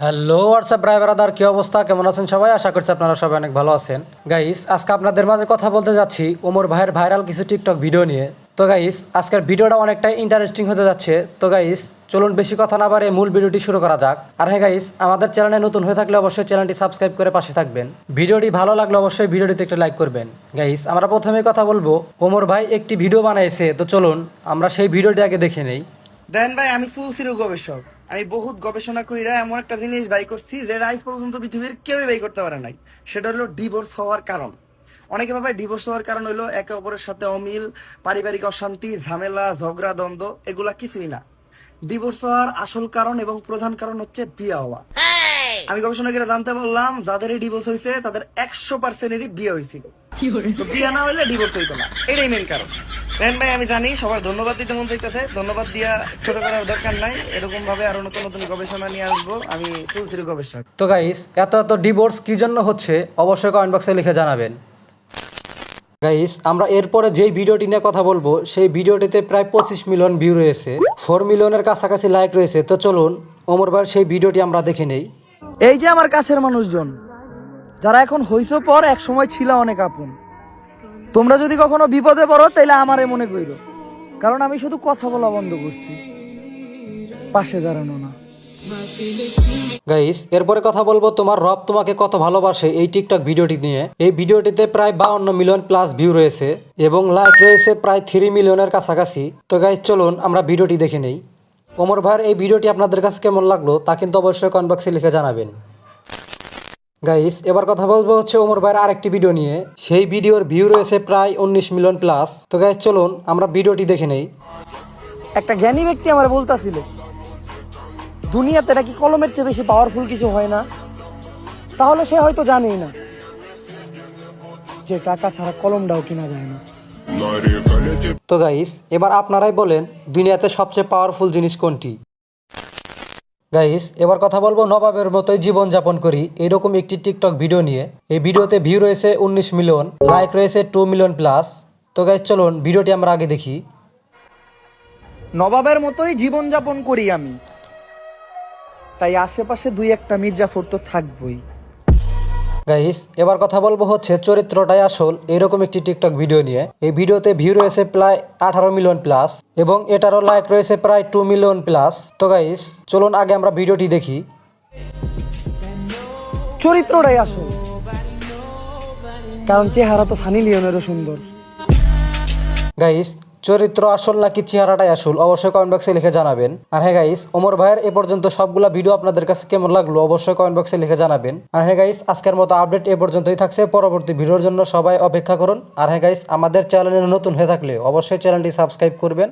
Hello WhatsApp ভাই brother, কি অবস্থা? কেমন আছেন সবাই? আশা করছি আপনারা সবাই অনেক ভালো আছেন। গাইস, আজকে আপনাদের মাঝে কথা বলতে যাচ্ছি ওমর ভাইয়ের ভাইরাল কিছু টিকটক ভিডিও নিয়ে। তো গাইস, আজকের ভিডিওটা অনেকটাই ইন্টারেস্টিং হতে যাচ্ছে। তো গাইস, চলুন বেশি কথা না বাড়িয়ে মূল ভিডিওটি শুরু করা যাক। আর হ্যাঁ গাইস, আমাদের চ্যানেলে নতুন হয়ে থাকলে অবশ্যই চ্যানেলটি সাবস্ক্রাইব করে পাশে থাকবেন। ভিডিওটি ভালো লাগলে অবশ্যই ভিডিওটিতে একটা লাইক করবেন। গাইস, আমরা প্রথমেই কথা বলবো ওমর ভাই একটি ভিডিও বানিয়েছে। তো চলুন আমরা সেই ভিডিওটি আগে দেখে নেই। দেন ভাই, আমি সুলসিরও গবেষক। আমি বহুত গবেষণা কইরা এমন একটা জিনিস বাই করছি যেটা আজ পর্যন্ত পৃথিবীর কেউই বাই করতে পারে নাই। সেটা হলো ডিভোর্স হওয়ার কারণ। অনেকে ভাবে ডিভোর্স হওয়ার কারণ হলো একে অপরের সাথে অমিল, পারিবারিক অশান্তি, ঝামেলা, ঝগড়া, দ্বন্দ্ব, এগুলা কিছুই না। ডিভোর্স হওয়ার আসল কারণ এবং প্রধান কারণ হচ্ছে বিয়ে হওয়া। আমি গবেষণা করে জানতে পারলাম যাদের ডিভোর্স হয়েছে তাদের 100%-এরই বিয়ে হয়েছিল। তো বিয়ে না হইলে ডিভোর্স হইতো না, এটাই মেন কারণ। রেন ভাই, আমি জানি সবার ধন্যবাদ দিতে মন চাইতেছে, ধন্যবাদ দিয়া ছোট করার দরকার নাই। এরকম ভাবে আরো নতুন নতুন গবেষণা নিয়ে আসবো। আমি তুলসির গবেষক। তো গাইস, এত এত ডিভোর্স কি জন্য হচ্ছে অবশ্যই কমেন্ট বক্সে লিখে জানাবেন। গাইস, আমরা এরপরে যেই ভিডিওটি নিয়ে কথা বলবো সেই ভিডিওটিতে প্রায় 25 মিলিয়ন ভিউ রয়েছে, 4 মিলিয়নের কাছাকাছি লাইক রয়েছে। তো চলুন ওমর ভাইয়ের সেই ভিডিওটি আমরা দেখে নেই। এই যে আমার কাছের মানুষজন যারা এখন হইছো পর, এক সময় ছিল অনেক আপন। তোমরা যদি কখনো বিপদে পড়ো তাইলে আমারে মনে কইরো, কারণ আমি শুধু কথা বলা বন্ধ করছি, পাশে দাঁড়ানো না। গাইস, এরপরে কথা বলবো তোমার রব তোমাকে কত ভালোবাসে এই টিকটক ভিডিওটি নিয়ে। এই ভিডিওটিতে প্রায় 52 মিলিয়ন প্লাস ভিউ রয়েছে এবং লাইক রয়েছে প্রায় 3 মিলিয়নের কাছাকাছি। তো গাইস, চলুন আমরা ভিডিওটি দেখে নেই। ওমর ভাইয়ের এই ভিডিওটি আপনাদের কাছে কেমন লাগলো তা কিন্তু অবশ্যই কমেন্ট বক্সে লিখে জানাবেন। গাইস, এবার কথা বলবো হচ্ছে ওমর ভাইয়ের আরেকটি ভিডিও নিয়ে। সেই ভিডিওর ভিউ রয়েছে প্রায় 19 মিলিয়ন প্লাস। তো গাইস, চলুন আমরা ভিডিওটি দেখে নেই। একটা জ্ঞানী ব্যক্তি আমার বলতাছিল, দুনিয়াতে নাকি কলমের চেয়ে বেশি পাওয়ারফুল কিছু হয় না। তাহলে সে হয়তো জানেই না যে টাকা ছাড়া কলমটাও কিনা যায় না। তো গাইস, এবার আপনারাই বলেন দুনিয়াতে সবচেয়ে পাওয়ারফুল জিনিস কোনটি? গাইস, এবার কথা বলবো নবাবের মতোই জীবনযাপন করি এরকম একটি টিকটক ভিডিও নিয়ে। এই ভিডিওতে ভিউ রয়েছে 19 মিলিয়ন, লাইক রয়েছে 2 মিলিয়ন প্লাস। তো গাইস, চলুন ভিডিওটি আমরা আগে দেখি। নবাবের মতোই জীবনযাপন করি আমি, তাই আশেপাশে দুই একটা মির্জাফর তো থাকবই। গাইস, এবার কথা বলবো হচ্ছে চরিত্রটাই আসল এরকম একটি টিকটক ভিডিও নিয়ে। এই ভিডিওতে ভিউ রয়েছে প্রায় 18 মিলিয়ন প্লাস এবং এটারও লাইক রয়েছে প্রায় 2 মিলিয়ন প্লাস। তো গাইস, চলুন আগে আমরা ভিডিওটি দেখি। চরিত্রটাই আসল, কারণ চেহারা তো সানি লিওনেরও সুন্দর। গাইস, চরিত্র আসল নাকি চেহারাটাই আসল অবশ্যই কমেন্ট বক্সে লিখে জানাবেন। আর হ্যাঁ গাইস, ওমর ভাইয়ের এ পর্যন্ত সবগুলা ভিডিও আপনাদের কাছে কেমন লাগলো অবশ্যই কমেন্ট বক্সে লিখে জানাবেন। আর হ্যাঁ গাইস, আজকের মতো আপডেট এ পর্যন্তই থাকছে, পরবর্তী ভিডিওর জন্য সবাই অপেক্ষা করুন। আর হ্যাঁ গাইস, আমাদের চ্যানেলে নতুন হয়ে থাকলে অবশ্যই চ্যানেলটি সাবস্ক্রাইব করবেন।